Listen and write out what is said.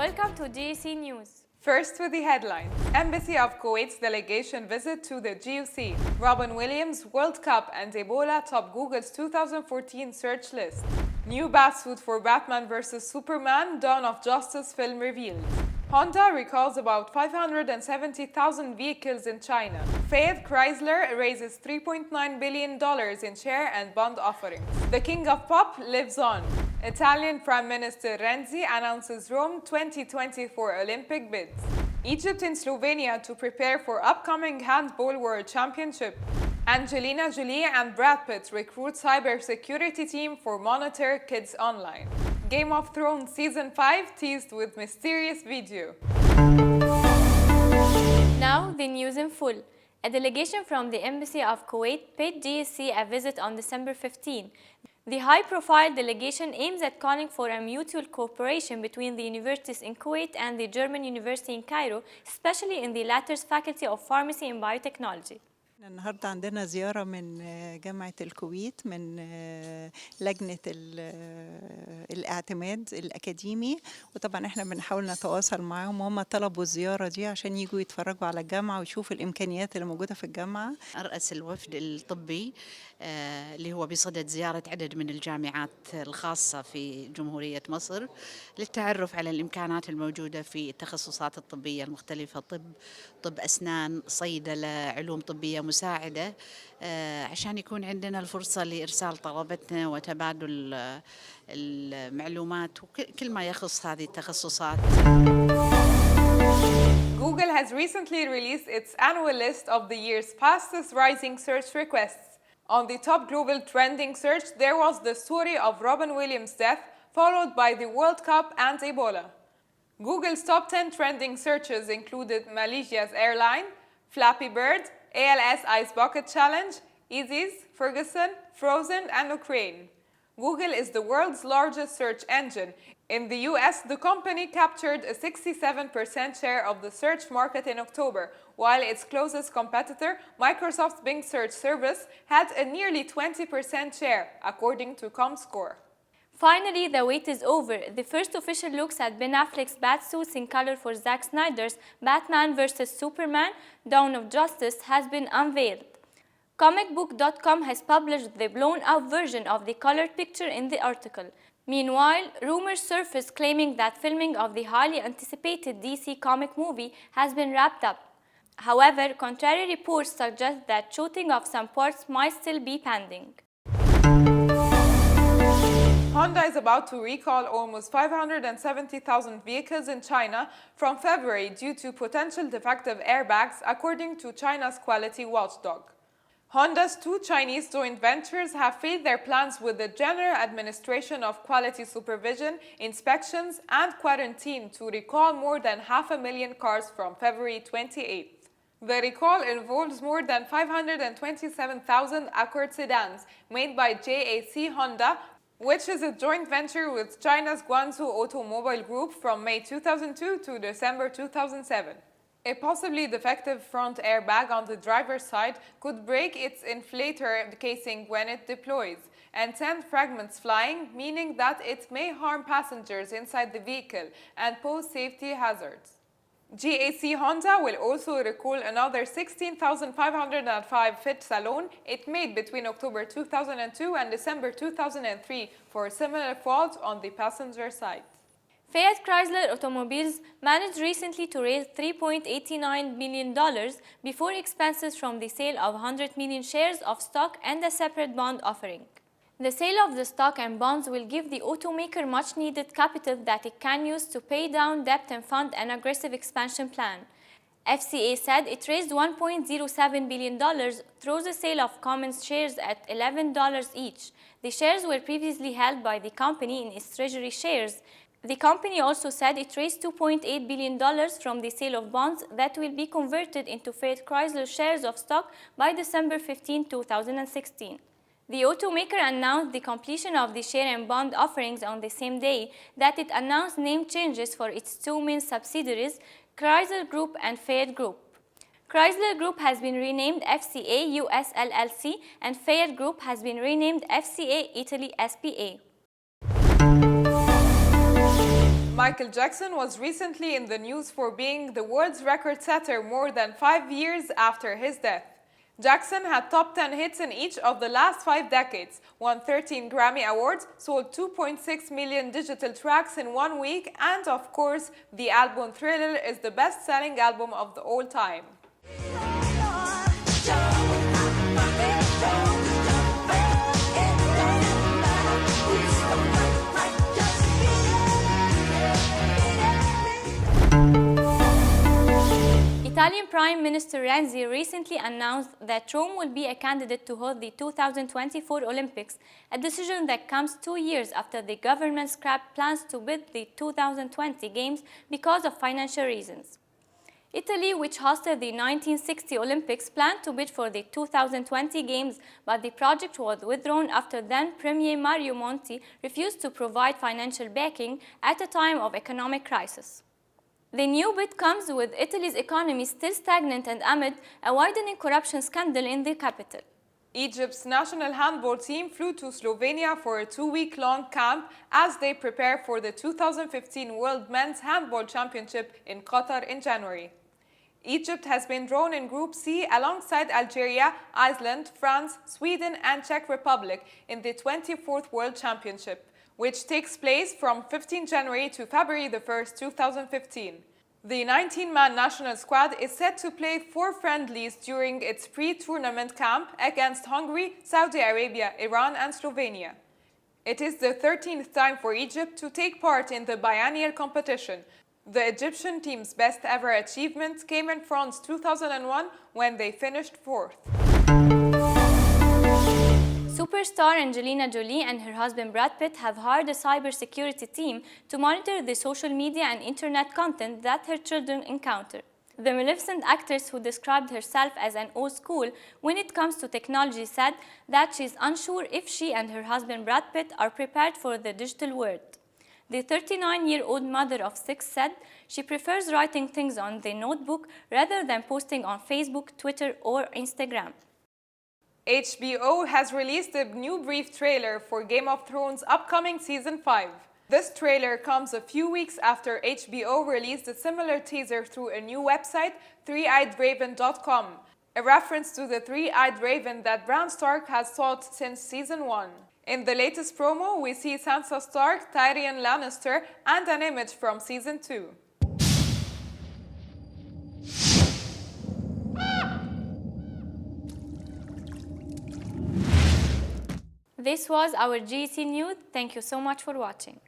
Welcome to GUC News. First with the headline. Embassy of Kuwait's delegation visit to the GUC. Robin Williams, World Cup and Ebola top Google's 2014 search list. New batsuit for Batman vs. Superman, Dawn of Justice film revealed. Honda recalls about 570,000 vehicles in China. Fayed Chrysler raises $3.9 billion in share and bond offerings. The king of pop lives on. Italian Prime Minister Renzi announces Rome 2024 Olympic bids. Egypt and Slovenia to prepare for upcoming Handball World Championship. Angelina Jolie and Brad Pitt recruit cybersecurity team for Monitor Kids Online. Game of Thrones Season 5 teased with mysterious video. Now the news in full. A delegation from the Embassy of Kuwait paid GUC a visit on December 15. The high-profile delegation aims at calling for a mutual cooperation between the universities in Kuwait and the German University in Cairo, especially in the latter's Faculty of Pharmacy and Biotechnology. النهارده عندنا زيارة من جامعة الكويت من لجنة الاعتماد الأكاديمي، وطبعا احنا بنحاول نتواصل معاهم وهم طلبوا الزيارة دي عشان يجوا يتفرجوا على الجامعة ويشوفوا الإمكانيات اللي موجودة في الجامعة. أرأس الوفد الطبي اللي هو بصدد زيارة عدد من الجامعات الخاصة في جمهورية مصر للتعرف على الإمكانات الموجودة في التخصصات الطبية المختلفة، طب أسنان، صيدلة، علوم طبية مساعدة، عشان يكون عندنا الفرصة لإرسال طلبتنا وتبادل المعلومات وكل ما يخص هذه التخصصات. Google has recently released its annual list of the year's fastest rising search requests. On the top global trending search, there was the story of Robin Williams' death, followed by the World Cup and Ebola. Google's top 10 trending searches included Malaysia's airline, Flappy Bird, ALS Ice Bucket Challenge, Easy's, Ferguson, Frozen, and Ukraine. Google is the world's largest search engine. In the US, the company captured a 67% share of the search market in October, while its closest competitor, Microsoft's Bing search service, had a nearly 20% share, according to Comscore. Finally, the wait is over. The first official looks at Ben Affleck's Batsuits in color for Zack Snyder's Batman vs. Superman, Dawn of Justice has been unveiled. Comicbook.com has published the blown-up version of the colored picture in the article. Meanwhile, rumors surfaced claiming that filming of the highly anticipated DC comic movie has been wrapped up. However, contrary reports suggest that shooting of some parts might still be pending. Honda is about to recall almost 570,000 vehicles in China from February due to potential defective airbags, according to China's quality watchdog. Honda's two Chinese joint ventures have failed their plans with the General Administration of Quality Supervision, Inspections and Quarantine to recall more than 500,000 cars from February 28th. The recall involves more than 527,000 Accord sedans made by GAC Honda, which is a joint venture with China's Guangzhou Automobile Group from May 2002 to December 2007. A possibly defective front airbag on the driver's side could break its inflator casing when it deploys and send fragments flying, meaning that it may harm passengers inside the vehicle and pose safety hazards. GAC Honda will also recall another 16,505 Fit Salon it made between October 2002 and December 2003 for a similar fault on the passenger side. Fayed Chrysler Automobiles managed recently to raise $3.89 million before expenses from the sale of 100 million shares of stock and a separate bond offering. The sale of the stock and bonds will give the automaker much-needed capital that it can use to pay down debt and fund an aggressive expansion plan. FCA said it raised $1.07 billion through the sale of common shares at $11 each. The shares were previously held by the company in its treasury shares. The company also said it raised $2.8 billion from the sale of bonds that will be converted into Fayed Chrysler shares of stock by December 15, 2016. The automaker announced the completion of the share and bond offerings on the same day that it announced name changes for its two main subsidiaries, Chrysler Group and Fayed Group. Chrysler Group has been renamed FCA US LLC and Fayed Group has been renamed FCA Italy SPA. Michael Jackson was recently in the news for being the world's record setter more than 5 years after his death. Jackson had top 10 hits in each of the last 5 decades, won 13 Grammy Awards, sold 2.6 million digital tracks in 1 week, and of course, the album Thriller is the best-selling album of all time. Italian Prime Minister Renzi recently announced that Rome will be a candidate to hold the 2024 Olympics, a decision that comes 2 years after the government scrapped plans to bid the 2020 Games because of financial reasons. Italy, which hosted the 1960 Olympics, planned to bid for the 2020 Games, but the project was withdrawn after then Premier Mario Monti refused to provide financial backing at a time of economic crisis. The new bid comes with Italy's economy still stagnant and amid a widening corruption scandal in the capital. Egypt's national handball team flew to Slovenia for a 2-week-long camp as they prepare for the 2015 World Men's Handball Championship in Qatar in January. Egypt has been drawn in Group C alongside Algeria, Iceland, France, Sweden, and Czech Republic in the 24th World Championship, which takes place from 15 January to February 1st, 2015. The 19-man national squad is set to play 4 friendlies during its pre-tournament camp against Hungary, Saudi Arabia, Iran, and Slovenia. It is the 13th time for Egypt to take part in the biennial competition. The Egyptian team's best ever achievement came in France 2001 when they finished 4th. Superstar Angelina Jolie and her husband Brad Pitt have hired a cybersecurity team to monitor the social media and internet content that her children encounter. The Maleficent actress, who described herself as an old school when it comes to technology, said that she's unsure if she and her husband Brad Pitt are prepared for the digital world. The 39-year-old mother of 6 said she prefers writing things on the notebook rather than posting on Facebook, Twitter, or Instagram. HBO has released a new brief trailer for Game of Thrones' upcoming Season 5. This trailer comes a few weeks after HBO released a similar teaser through a new website, threeeyedraven.com, a reference to the three-eyed raven that Bran Stark has sought since Season 1. In the latest promo, we see Sansa Stark, Tyrion Lannister, and an image from Season 2. This was our GUC News. Thank you so much for watching.